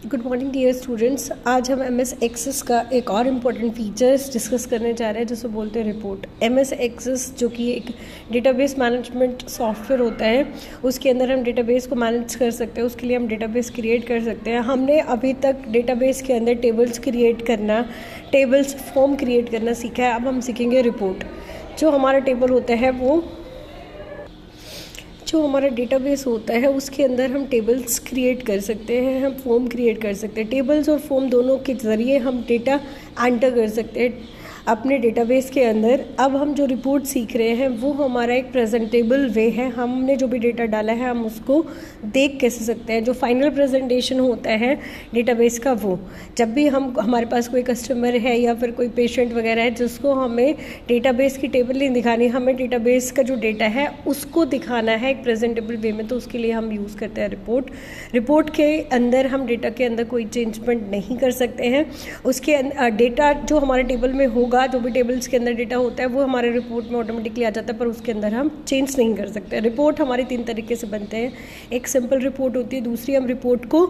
Good morning dear students. आज हम MS access का एक और इम्पॉर्टेंट फीचर्स डिस्कस करने जा रहे हैं जिसे बोलते हैं रिपोर्ट। MS एक्सेस जो कि एक डेटाबेस मैनेजमेंट सॉफ्टवेयर होता है, उसके अंदर हम डेटाबेस को मैनेज कर सकते हैं। उसके लिए हम डेटाबेस क्रिएट कर सकते हैं। हमने अभी तक डेटाबेस के अंदर टेबल्स क्रिएट करना, टेबल्स फॉर्म क्रिएट करना सीखा है। अब हम सीखेंगे रिपोर्ट। जो हमारा टेबल होता है जो हमारा डेटाबेस होता है उसके अंदर हम टेबल्स क्रिएट कर सकते हैं, हम फॉर्म क्रिएट कर सकते हैं। टेबल्स और फॉर्म दोनों के ज़रिए हम डेटा एंटर कर सकते हैं अपने डेटाबेस के अंदर। अब हम जो रिपोर्ट सीख रहे हैं वो हमारा एक प्रेजेंटेबल वे है। हमने जो भी डेटा डाला है हम उसको देख कैसे सकते हैं। जो फाइनल प्रेजेंटेशन होता है डेटाबेस का, वो जब भी हमारे पास कोई कस्टमर है या फिर कोई पेशेंट वगैरह है जिसको हमें डेटाबेस की टेबल नहीं दिखानी, हमें डेटाबेस का जो डेटा है उसको दिखाना है एक प्रेजेंटेबल वे में, तो उसके लिए हम यूज़ करते हैं रिपोर्ट। रिपोर्ट के अंदर हम डेटा के अंदर कोई चेंजमेंट नहीं कर सकते हैं। उसके डेटा जो हमारे टेबल में होगा, जो भी टेबल्स के अंदर डेटा होता है वो हमारे रिपोर्ट में ऑटोमेटिकली आ जाता है, पर उसके अंदर हम चेंज नहीं कर सकते। रिपोर्ट हमारी 3 तरीके से बनते हैं। एक सिंपल रिपोर्ट होती है, दूसरी हम रिपोर्ट को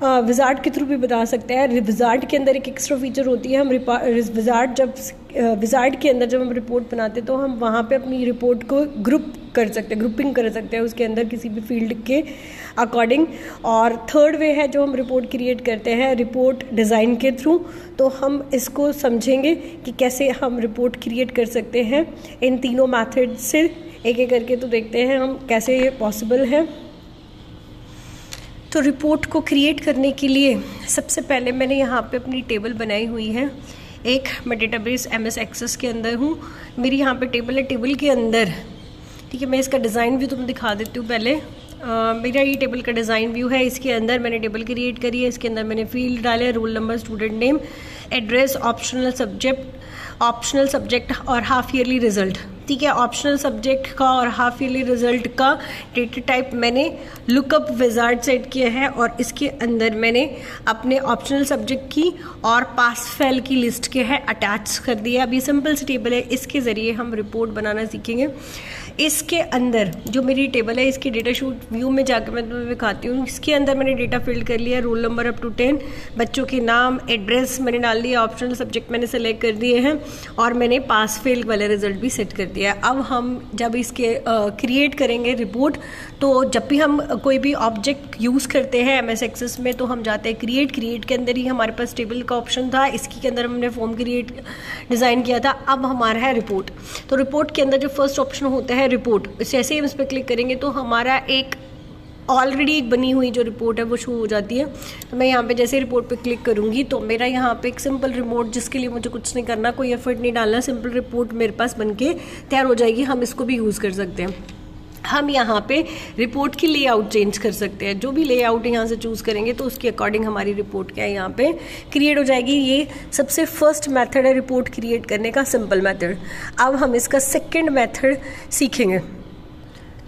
विजार्ड के थ्रू भी बता सकते हैं। विजार्ड के अंदर एक एक्स्ट्रा फीचर होती है, हम विजार्ड के अंदर जब हम रिपोर्ट बनाते हैं तो हम वहाँ पे अपनी रिपोर्ट को ग्रुपिंग कर सकते हैं उसके अंदर किसी भी फील्ड के अकॉर्डिंग। और थर्ड वे है जो हम रिपोर्ट क्रिएट करते हैं रिपोर्ट डिज़ाइन के थ्रू। तो हम इसको समझेंगे कि कैसे हम रिपोर्ट क्रिएट कर सकते हैं इन तीनों मैथड से, एक एक करके तो देखते हैं हम कैसे ये पॉसिबल है। तो रिपोर्ट को क्रिएट करने के लिए सबसे पहले मैंने यहाँ पे अपनी टेबल बनाई हुई है। एक मैं डेटाबेस MS एक्सेस के अंदर हूँ, मेरी यहाँ पे टेबल है। टेबल के अंदर, ठीक है, मैं इसका डिज़ाइन व्यू तुम्हें दिखा देती हूँ पहले। मेरा ये टेबल का डिज़ाइन व्यू है। इसके अंदर मैंने टेबल क्रिएट करी है। इसके अंदर मैंने फील्ड डाले, roll number, student name, address, optional subject और हाफ ईयरली रिजल्ट। ठीक है, ऑप्शनल सब्जेक्ट का और हाफ ईयरली रिजल्ट का डेटा टाइप मैंने लुकअप विजार्ड सेट किया है और इसके अंदर मैंने अपने ऑप्शनल सब्जेक्ट की और पास फेल की लिस्ट के है अटैच कर दिया। अब ये सिंपल सी टेबल है, इसके ज़रिए हम रिपोर्ट बनाना सीखेंगे। इसके अंदर जो मेरी टेबल है, इसकी डेटा शूट व्यू में जाकर मैं तुम्हें दिखाती हूँ। इसके अंदर मैंने डेटा फिल कर लिया, रोल नंबर अप टू 10, बच्चों के नाम, एड्रेस मैंने डाल दिया, ऑप्शनल सब्जेक्ट मैंने सेलेक्ट कर दिए हैं और मैंने पास फेल वाले रिजल्ट भी सेट कर दिया है। अब हम जब इसके क्रिएट करेंगे रिपोर्ट, तो जब भी हम कोई भी ऑब्जेक्ट यूज़ करते हैं MS एक्सेस में तो हम जाते हैं क्रिएट के अंदर ही हमारे पास टेबल का ऑप्शन था, इसके अंदर हमने फॉर्म क्रिएट डिज़ाइन किया था। अब हमारा है रिपोर्ट। तो रिपोर्ट के अंदर जो फर्स्ट ऑप्शन होता है रिपोर्ट, जैसे ही हम इस पर क्लिक करेंगे तो हमारा एक ऑलरेडी बनी हुई जो रिपोर्ट है वो शो हो जाती है। तो मैं यहाँ पे जैसे रिपोर्ट पे क्लिक करूँगी तो मेरा यहाँ पे एक सिंपल रिपोर्ट, जिसके लिए मुझे कुछ नहीं करना, कोई एफर्ट नहीं डालना, सिंपल रिपोर्ट मेरे पास बनके तैयार हो जाएगी। हम इसको भी यूज़ कर सकते हैं। हम यहाँ पे रिपोर्ट की लेआउट चेंज कर सकते हैं। जो भी लेआउट यहाँ से चूज़ करेंगे तो उसके अकॉर्डिंग हमारी रिपोर्ट क्या है यहाँ पे क्रिएट हो जाएगी। ये सबसे फर्स्ट मेथड है रिपोर्ट क्रिएट करने का, सिंपल मेथड। अब हम इसका सेकंड मेथड सीखेंगे।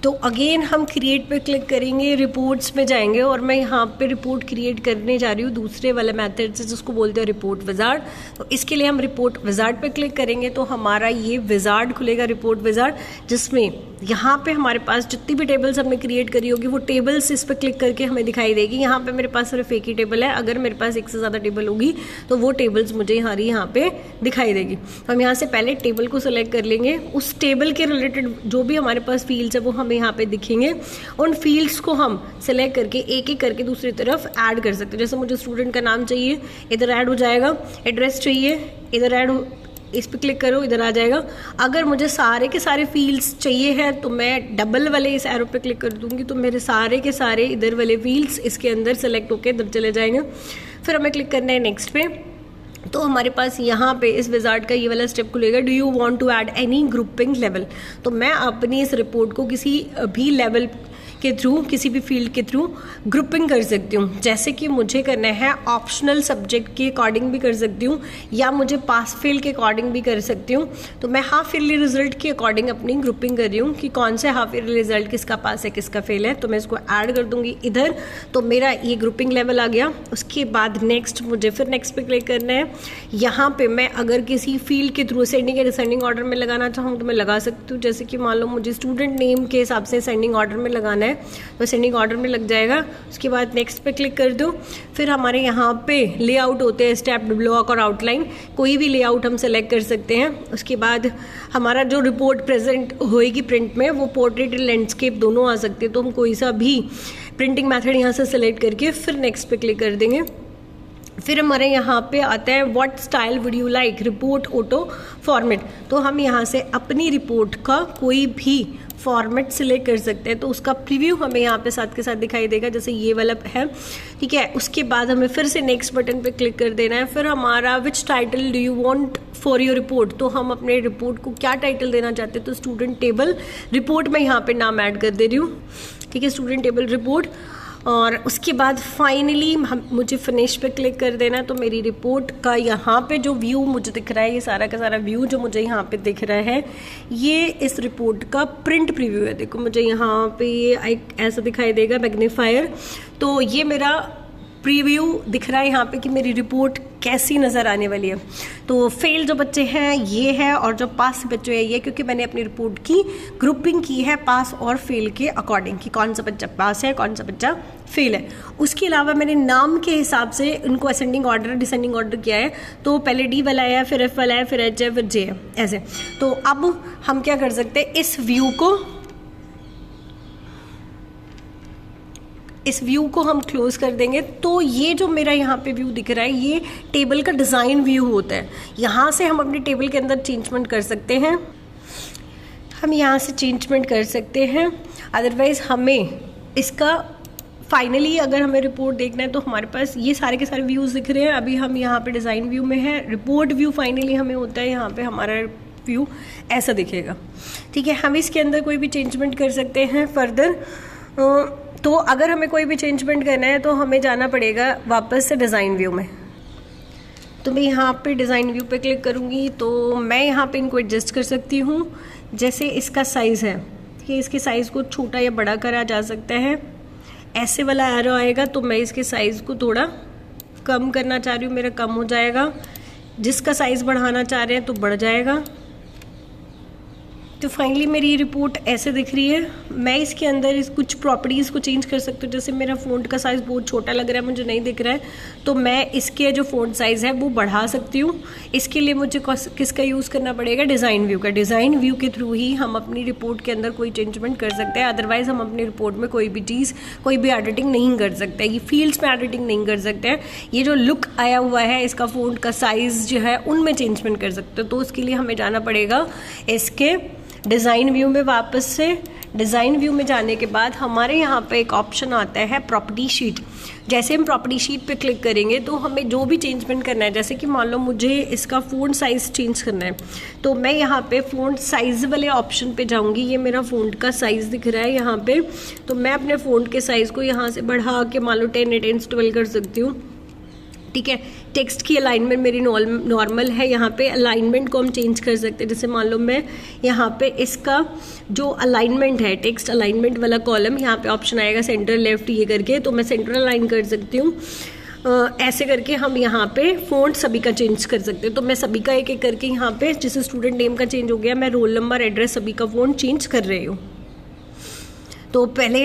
तो अगेन हम क्रिएट पे क्लिक करेंगे, रिपोर्ट्स में जाएंगे और मैं यहाँ पे रिपोर्ट क्रिएट करने जा रही हूँ दूसरे वाले मेथड से, जिसको बोलते हैं रिपोर्ट विजार्ड। तो इसके लिए हम रिपोर्ट विजार्ड पे क्लिक करेंगे तो हमारा ये विजार्ड खुलेगा, रिपोर्ट विजार्ड, जिसमें यहाँ पे हमारे पास जितनी भी टेबल्स हमने क्रिएट करी होगी वो टेबल्स इस पर क्लिक करके हमें दिखाई देगी। यहाँ पे मेरे पास सिर्फ एक ही टेबल है, अगर मेरे पास एक से ज़्यादा टेबल होगी तो वो टेबल्स मुझे यहाँ पे दिखाई देगी। हम यहाँ से पहले टेबल को सिलेक्ट कर लेंगे, उस टेबल के रिलेटेड जो भी हमारे पास फील्ड्स है वो हमें यहाँ पे दिखेंगे। उन फील्ड्स को हम सिलेक्ट करके एक एक करके दूसरी तरफ ऐड कर सकते हैं। जैसे मुझे स्टूडेंट का नाम चाहिए, इधर ऐड हो जाएगा। एड्रेस चाहिए, इधर ऐड हो, इस पर क्लिक करो, इधर आ जाएगा। अगर मुझे सारे के सारे फील्ड्स चाहिए हैं तो मैं डबल वाले इस एरो पे क्लिक कर दूंगी तो मेरे सारे के सारे इधर वाले फील्ड्स इसके अंदर सेलेक्ट होकर इधर चले जाएंगे। फिर हमें क्लिक करना है नेक्स्ट पे। तो हमारे पास यहाँ पे इस विजार्ड का ये वाला स्टेप खुलेगा, do you want to add any grouping level. तो मैं अपनी इस रिपोर्ट को किसी भी लेवल के थ्रू, किसी भी फील्ड के थ्रू ग्रुपिंग कर सकती हूँ। जैसे कि मुझे करना है ऑप्शनल सब्जेक्ट के अकॉर्डिंग भी कर सकती हूँ या मुझे पास फेल के अकॉर्डिंग भी कर सकती हूँ। तो मैं हाफ ईयरली रिजल्ट के अकॉर्डिंग अपनी ग्रुपिंग कर रही हूँ कि कौन से हाफ ईयरली रिजल्ट किसका पास है किसका फेल है। तो मैं इसको ऐड कर दूंगी इधर, तो मेरा ये ग्रुपिंग लेवल आ गया। उसके बाद नेक्स्ट, मुझे फिर नेक्स्ट पे क्लिक करना है। यहाँ पे मैं अगर किसी फील्ड के थ्रू सेंडिंग या डिसेंडिंग ऑर्डर में लगाना चाहूँ तो मैं लगा सकती हूँ। जैसे कि मान लो मुझे स्टूडेंट नेम के हिसाब से सेंडिंग ऑर्डर में लगाना है तो असेंडिंग ऑर्डर में लग जाएगा। उसके बाद नेक्स्ट पे क्लिक कर दो। फिर हमारे यहाँ पे लेआउट होते हैं, स्टेप्ड ब्लॉक और आउटलाइन, कोई भी लेआउट हम सेलेक्ट कर सकते हैं। उसके बाद हमारा जो रिपोर्ट प्रेजेंट होएगी प्रिंट में वो पोर्ट्रेट और लैंडस्केप दोनों आ सकते हैं, तो हम कोई सा भी प्रिंटिंग मेथड यहाँ से सेलेक्ट करके फिर नेक्स्ट पे क्लिक कर देंगे। फिर हमारे यहाँ पे आता है what style would you like, report auto format, तो हम यहाँ से अपनी रिपोर्ट का कोई भी फॉर्मेट सिलेक्ट कर सकते हैं। तो उसका प्रीव्यू हमें यहाँ पे साथ के साथ दिखाई देगा, जैसे ये वाला है, ठीक है। उसके बाद हमें फिर से नेक्स्ट बटन पे क्लिक कर देना है। फिर हमारा which title do you want for your report, तो हम अपने रिपोर्ट को क्या टाइटल देना चाहते हैं, तो स्टूडेंट टेबल रिपोर्ट में यहाँ पे नाम ऐड कर दे रही हूँ, ठीक है, स्टूडेंट टेबल रिपोर्ट। और उसके बाद फाइनली मुझे फिनिश पे क्लिक कर देना है। तो मेरी रिपोर्ट का यहाँ पे जो व्यू मुझे दिख रहा है, ये सारा का सारा व्यू जो मुझे यहाँ पे दिख रहा है, ये इस रिपोर्ट का प्रिंट प्रीव्यू है। देखो मुझे यहाँ पे ऐसा दिखाई देगा मैग्नीफायर, तो ये मेरा प्रीव्यू दिख रहा है यहाँ पे कि मेरी रिपोर्ट कैसी नज़र आने वाली है। तो फेल जो बच्चे हैं ये है, और जो पास बच्चे हैं ये, क्योंकि मैंने अपनी रिपोर्ट की ग्रुपिंग की है पास और फेल के अकॉर्डिंग कि कौन सा बच्चा पास है कौन सा बच्चा फेल है। उसके अलावा मैंने नाम के हिसाब से उनको असेंडिंग ऑर्डर डिसेंडिंग ऑर्डर किया है, तो पहले डी वाला है, फिर एफ वाला है, फिर एच है, फिर जे है, ऐसे। तो अब हम क्या कर सकते हैं, इस व्यू को हम क्लोज कर देंगे। तो ये जो मेरा यहाँ पे व्यू दिख रहा है ये टेबल का डिज़ाइन व्यू होता है। यहाँ से हम अपने टेबल के अंदर चेंजमेंट कर सकते हैं, हम यहाँ से चेंजमेंट कर सकते हैं। अदरवाइज़ हमें इसका फाइनली अगर हमें रिपोर्ट देखना है तो हमारे पास ये सारे के सारे व्यूज़ दिख रहे हैं। अभी हम यहाँ पे डिज़ाइन व्यू में है, रिपोर्ट व्यू फाइनली हमें होता है, यहाँ पे हमारा व्यू ऐसा दिखेगा, ठीक है। हम इसके अंदर कोई भी चेंजमेंट कर सकते हैं फर्दर। तो अगर हमें कोई भी चेंजमेंट करना है तो हमें जाना पड़ेगा वापस से डिज़ाइन व्यू में। तो मैं यहाँ पे डिज़ाइन व्यू पे क्लिक करूँगी तो मैं यहाँ पे इनको एडजस्ट कर सकती हूँ। जैसे इसका साइज़ है कि इसके साइज़ को छोटा या बड़ा करा जा सकता है। ऐसे वाला एरो आएगा तो मैं इसके साइज़ को थोड़ा कम करना चाह रही हूँ, मेरा कम हो जाएगा। जिसका साइज़ बढ़ाना चाह रहे हैं तो बढ़ जाएगा। तो फाइनली मेरी रिपोर्ट ऐसे दिख रही है। मैं इसके अंदर कुछ प्रॉपर्टीज़ को चेंज कर सकती हूँ। जैसे मेरा फ़ॉन्ट का साइज़ बहुत छोटा लग रहा है, मुझे नहीं दिख रहा है, तो मैं इसके जो फ़ॉन्ट साइज़ है वो बढ़ा सकती हूँ। इसके लिए मुझे किसका यूज़ करना पड़ेगा, डिज़ाइन व्यू का। डिज़ाइन व्यू के थ्रू ही हम अपनी रिपोर्ट के अंदर कोई चेंजमेंट कर सकते हैं। अदरवाइज़ हम अपनी रिपोर्ट में कोई भी चीज़, कोई भी एडिटिंग नहीं कर सकते। ये फील्ड्स में एडिटिंग नहीं कर सकते हैं। ये जो लुक आया हुआ है इसका फ़ॉन्ट का साइज़ जो है उनमें चेंजमेंट कर सकते हो। तो उसके लिए हमें जाना पड़ेगा इसके डिज़ाइन व्यू में। वापस से डिज़ाइन व्यू में जाने के बाद हमारे यहाँ पे एक ऑप्शन आता है प्रॉपर्टी शीट। जैसे हम प्रॉपर्टी शीट पे क्लिक करेंगे तो हमें जो भी चेंजमेंट करना है, जैसे कि मान लो मुझे इसका फ़ॉन्ट साइज़ चेंज करना है, तो मैं यहाँ पे फ़ॉन्ट साइज़ वाले ऑप्शन पे जाऊँगी। ये मेरा फ़ॉन्ट का साइज़ दिख रहा है यहाँ पे, तो मैं अपने फ़ॉन्ट के साइज़ को यहाँ से बढ़ा के मान लो 10 8 12 कर सकती हूँ, ठीक है। टेक्स्ट की अलाइनमेंट मेरी नॉर्मल है, यहाँ पे अलाइनमेंट को हम चेंज कर सकते हैं। जैसे मान लो मैं यहाँ पे इसका जो अलाइनमेंट है, टेक्स्ट अलाइनमेंट वाला कॉलम, यहाँ पे ऑप्शन आएगा सेंटर लेफ्ट ये करके, तो मैं सेंटर अलाइन कर सकती हूँ। ऐसे करके हम यहाँ पे फ़ॉन्ट सभी का चेंज कर सकते हैं। तो मैं सभी का एक एक करके यहाँ पे, जैसे स्टूडेंट नेम का चेंज हो गया, मैं रोल नंबर एड्रेस सभी का फ़ॉन्ट चेंज कर रही हूँ। तो पहले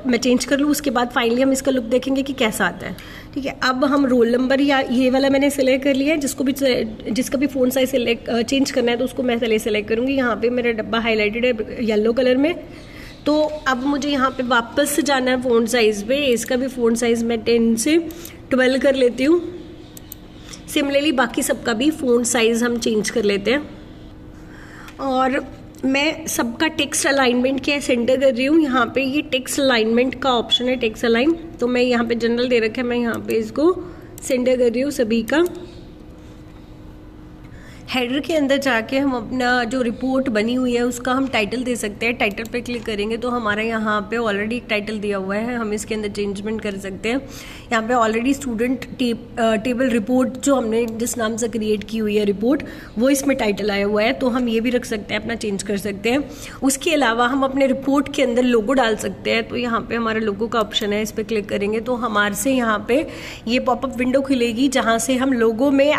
मैं चेंज कर लूँ, उसके बाद फाइनली हम इसका लुक देखेंगे कि कैसा आता है, ठीक है। अब हम रोल नंबर या ये वाला मैंने सेलेक्ट कर लिया है। जिसका भी फ़ॉन्ट साइज चेंज करना है तो उसको मैं पहले सेलेक्ट करूँगी। यहाँ पे मेरा डब्बा हाईलाइटेड है येलो कलर में। तो अब मुझे यहाँ पे वापस से जाना है फ़ॉन्ट साइज़ पे। इसका भी फ़ॉन्ट साइज़ मैं 10 से 12 कर लेती हूँ। सिमिलरली बाकी सबका भी फ़ॉन्ट साइज़ हम चेंज कर लेते हैं। और मैं सबका टेक्स्ट अलाइनमेंट क्या सेंटर कर रही हूँ। यहाँ पे ये टेक्स्ट अलाइनमेंट का ऑप्शन है, टेक्स्ट अलाइन, तो मैं यहाँ पे जनरल दे रखा है, मैं यहाँ पे इसको सेंटर कर रही हूँ सभी का। हेडर के अंदर जाके हम अपना जो रिपोर्ट बनी हुई है उसका हम टाइटल दे सकते हैं। टाइटल पे क्लिक करेंगे तो हमारा यहाँ पे ऑलरेडी एक टाइटल दिया हुआ है, हम इसके अंदर चेंजमेंट कर सकते हैं। यहाँ पे ऑलरेडी स्टूडेंट टेबल रिपोर्ट जो हमने जिस नाम से क्रिएट की हुई है रिपोर्ट, वो इसमें टाइटल आया हुआ है, तो हम ये भी रख सकते हैं, अपना चेंज कर सकते हैं। उसके अलावा हम अपने रिपोर्ट के अंदर लोगो डाल सकते हैं। तो यहाँ पे हमारा लोगो का ऑप्शन है, इस पर क्लिक करेंगे तो हमारे से यहाँ पे ये पॉपअप विंडो खुलेगी जहाँ से हम लोगो में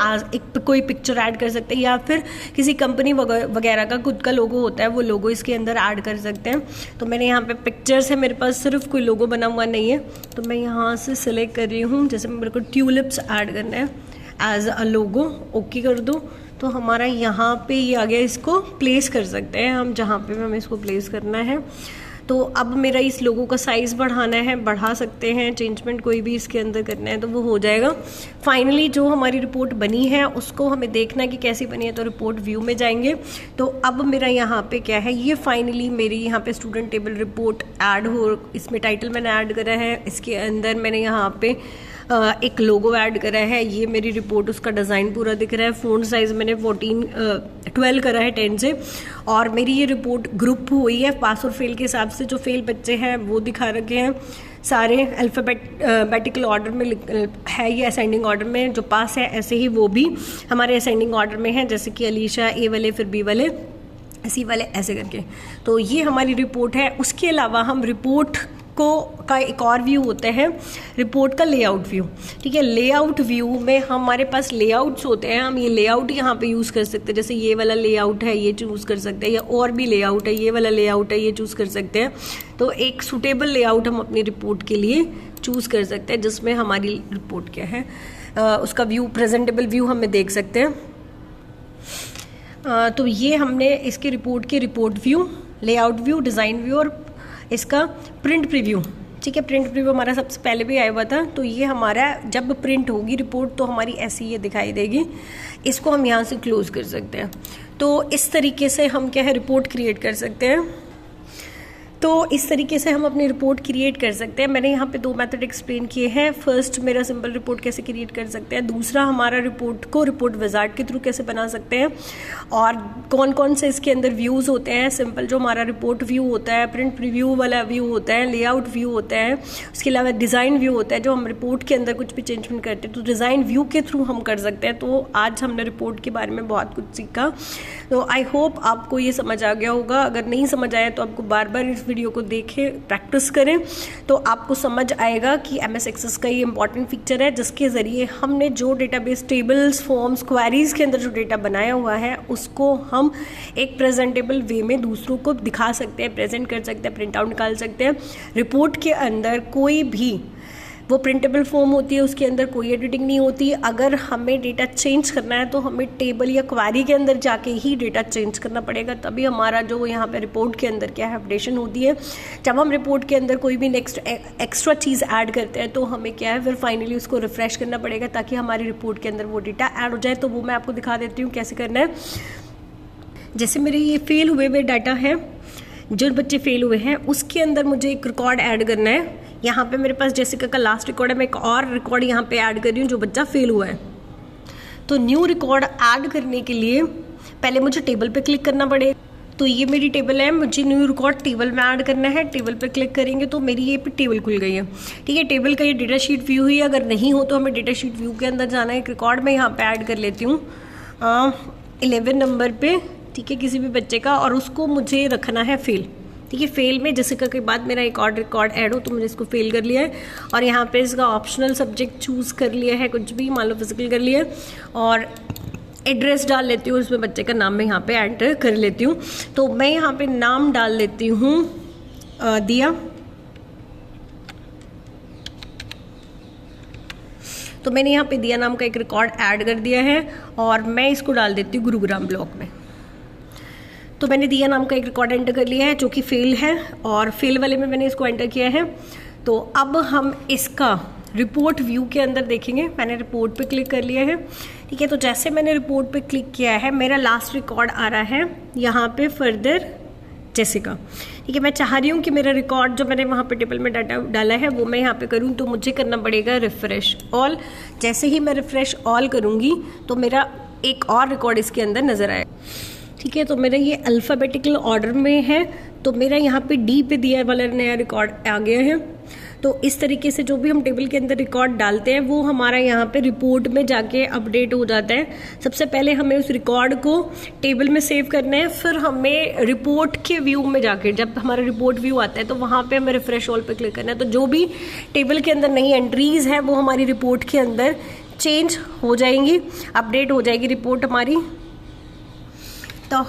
कोई पिक्चर ऐड कर सकते हैं। या फिर किसी कंपनी वगैरह का खुद का लोगो होता है, वो लोगो इसके अंदर ऐड कर सकते हैं। तो मैंने यहाँ पे पिक्चर्स है, मेरे पास सिर्फ कोई लोगो बना हुआ नहीं है, तो मैं यहाँ से सिलेक्ट कर रही हूँ। जैसे मेरे को ट्यूलिप्स ऐड करना है एज अ लोगो, ओके कर दो तो हमारा यहाँ पे ये आ गया। इसको प्लेस कर सकते हैं हम जहाँ पे हमें इसको प्लेस करना है। तो अब मेरा इस लोगो का साइज़ बढ़ाना है, बढ़ा सकते हैं, चेंजमेंट कोई भी इसके अंदर करना है तो वो हो जाएगा। फाइनली जो हमारी रिपोर्ट बनी है उसको हमें देखना है कि कैसी बनी है, तो रिपोर्ट व्यू में जाएंगे। तो अब मेरा यहाँ पे क्या है, ये फाइनली मेरी यहाँ पे स्टूडेंट टेबल रिपोर्ट ऐड हो, इसमें टाइटल मैंने ऐड करा है, इसके अंदर मैंने यहाँ पे एक लोगो ऐड करा है। ये मेरी रिपोर्ट, उसका डिज़ाइन पूरा दिख रहा है। फ़ॉन्ट साइज़ मैंने 12 करा है 10 से। और मेरी ये रिपोर्ट ग्रुप हुई है पास और फेल के हिसाब से। जो फेल बच्चे हैं वो दिखा रखे हैं सारे अल्फ़ाबेटिकल ऑर्डर में है, ये असेंडिंग ऑर्डर में। जो पास है ऐसे ही वो भी हमारे असेंडिंग ऑर्डर में है, जैसे कि अलीशा ए वाले, फिर बी वाले, सी वाले, ऐसे करके। तो ये हमारी रिपोर्ट है। उसके अलावा हम रिपोर्ट का एक और व्यू होता है, रिपोर्ट का लेआउट व्यू। ठीक है, लेआउट व्यू में हमारे पास लेआउट्स होते हैं, हम ये लेआउट यहाँ पे यूज़ कर सकते हैं। जैसे ये वाला लेआउट है, ये चूज़ कर सकते हैं, या और भी लेआउट है, ये वाला लेआउट है, ये चूज़ कर सकते हैं। तो एक सूटेबल लेआउट हम अपनी रिपोर्ट के लिए चूज़ कर सकते हैं, जिसमें हमारी रिपोर्ट क्या है, उसका व्यू, प्रेजेंटेबल व्यू हमें देख सकते हैं। तो ये हमने इसके रिपोर्ट के report view, layout view, design view और इसका प्रिंट प्रीव्यू। ठीक है, प्रिंट प्रीव्यू हमारा सबसे पहले भी आया हुआ था। तो ये हमारा जब प्रिंट होगी रिपोर्ट तो हमारी ऐसी ये दिखाई देगी। इसको हम यहाँ से क्लोज कर सकते हैं। तो इस तरीके से हम क्या है, रिपोर्ट क्रिएट कर सकते हैं। तो इस तरीके से हम अपनी रिपोर्ट क्रिएट कर सकते हैं। मैंने यहाँ पे 2 मेथड एक्सप्लेन किए हैं। फर्स्ट मेरा सिंपल रिपोर्ट कैसे क्रिएट कर सकते हैं, दूसरा हमारा रिपोर्ट को रिपोर्ट विजार्ड के थ्रू कैसे बना सकते हैं, और कौन कौन से इसके अंदर व्यूज़ होते हैं। सिंपल जो हमारा रिपोर्ट व्यू होता है, प्रिंट प्रीव्यू वाला व्यू होता है, लेआउट व्यू होता है, उसके अलावा डिज़ाइन व्यू होता है। जो हम रिपोर्ट के अंदर कुछ भी चेंजमेंट करते हैं तो डिज़ाइन व्यू के थ्रू हम कर सकते हैं। तो आज हमने रिपोर्ट के बारे में बहुत कुछ सीखा। तो आई होप आपको ये समझ आ गया होगा। अगर नहीं समझ आया तो आपको बार बार इस वीडियो को देखें, प्रैक्टिस करें, तो आपको समझ आएगा कि MS एक्सेस का ये इंपॉर्टेंट फीचर है, जिसके ज़रिए हमने जो डेटाबेस टेबल्स, फॉर्म्स, क्वेरीज के अंदर जो डेटा बनाया हुआ है उसको हम एक प्रेजेंटेबल वे में दूसरों को दिखा सकते हैं, प्रेजेंट कर सकते हैं, प्रिंट आउट निकाल सकते हैं। रिपोर्ट के अंदर कोई भी वो प्रिंटेबल फॉर्म होती है, उसके अंदर कोई एडिटिंग नहीं होती। अगर हमें डेटा चेंज करना है तो हमें टेबल या क्वेरी के अंदर जाके ही डेटा चेंज करना पड़ेगा, तभी हमारा जो यहाँ पे रिपोर्ट के अंदर क्या है, अपडेशन होती है। जब हम रिपोर्ट के अंदर कोई भी नेक्स्ट एक्स्ट्रा चीज़ ऐड करते हैं तो हमें क्या है, फिर फाइनली उसको रिफ्रेश करना पड़ेगा ताकि हमारी रिपोर्ट के अंदर वो डेटा ऐड हो जाए। तो वो मैं आपको दिखा देती हूँ कैसे करना है। जैसे मेरे ये फेल हुए हुए डाटा है, जो बच्चे फेल हुए हैं उसके अंदर मुझे एक रिकॉर्ड ऐड करना है। यहाँ पे मेरे पास जेसिका का लास्ट रिकॉर्ड है, मैं एक और रिकॉर्ड यहाँ पे ऐड कर रही हूँ जो बच्चा फेल हुआ है। तो न्यू रिकॉर्ड ऐड करने के लिए पहले मुझे टेबल पे क्लिक करना पड़ेगा। तो ये मेरी टेबल है, मुझे न्यू रिकॉर्ड टेबल में ऐड करना है। टेबल पे क्लिक करेंगे तो मेरी ये टेबल खुल गई है। ठीक है, टेबल का ये डेटा शीट व्यू ही है। अगर नहीं हो तो हमें डेटा शीट व्यू के अंदर जाना है। एक रिकॉर्ड मैं यहाँ पे ऐड कर लेती हूँ 11 नंबर पे, ठीक है, किसी भी बच्चे का, और उसको मुझे रखना है फेल। ठीक है, फेल में जेसिका के बाद मेरा एक और रिकॉर्ड ऐड हो तो मैंने इसको फेल कर लिया है, और यहाँ पे इसका ऑप्शनल सब्जेक्ट चूज़ कर लिया है, कुछ भी मान लो फिजिकल कर लिया, और एड्रेस डाल लेती हूँ, उसमें बच्चे का नाम मैं यहाँ पे एंटर कर लेती हूँ। तो मैं यहाँ पे नाम डाल लेती हूँ दिया। तो मैंने यहाँ पे दिया नाम का एक रिकॉर्ड ऐड कर दिया है, और मैं इसको डाल देती हूँ गुरुग्राम ब्लॉक में। तो मैंने दिया नाम का एक रिकॉर्ड एंटर कर लिया है जो कि फेल है, और फेल वाले में मैंने इसको एंटर किया है। तो अब हम इसका रिपोर्ट व्यू के अंदर देखेंगे। मैंने रिपोर्ट पे क्लिक कर लिया है। ठीक है, तो जैसे मैंने रिपोर्ट पे क्लिक किया है, मेरा लास्ट रिकॉर्ड आ रहा है यहाँ पे, फर्दर जेसिका। ठीक है, मैं चाह रही हूँ कि मेरा रिकॉर्ड जो मैंने वहाँ पे टेबल में डाटा डाला है वो मैं यहाँ पे करूँ, तो मुझे करना पड़ेगा रिफ्रेश ऑल। जैसे ही मैं रिफ्रेश ऑल करूँगी तो मेरा एक और रिकॉर्ड इसके अंदर नज़र आएगा। ठीक है, तो मेरा ये अल्फ़ाबेटिकल ऑर्डर में है, तो मेरा यहाँ पे डी पे दिया वाला नया रिकॉर्ड आ गया है। तो इस तरीके से जो भी हम टेबल के अंदर रिकॉर्ड डालते हैं वो हमारा यहाँ पे रिपोर्ट में जाके अपडेट हो जाता है। सबसे पहले हमें उस रिकॉर्ड को टेबल में सेव करना है, फिर हमें रिपोर्ट के व्यू में जाके, जब हमारा रिपोर्ट व्यू आता है तो वहाँ पे हमें रिफ्रेश ऑल पे क्लिक करना है। तो जो भी टेबल के अंदर नई एंट्रीज हैं वो हमारी रिपोर्ट के अंदर चेंज हो जाएंगी, अपडेट हो जाएगी रिपोर्ट हमारी। तो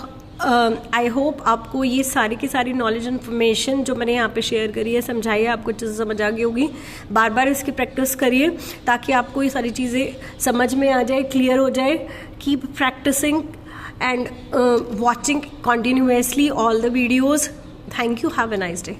आई होप आपको ये सारी की सारी नॉलेज इन्फॉर्मेशन जो मैंने यहाँ पे शेयर करी है, समझाई है, आपको चीज़ें समझ आ गई होगी। बार बार इसकी प्रैक्टिस करिए ताकि आपको ये सारी चीज़ें समझ में आ जाए, क्लियर हो जाए। Keep practicing and watching continuously all the videos. Thank you. Have a nice day.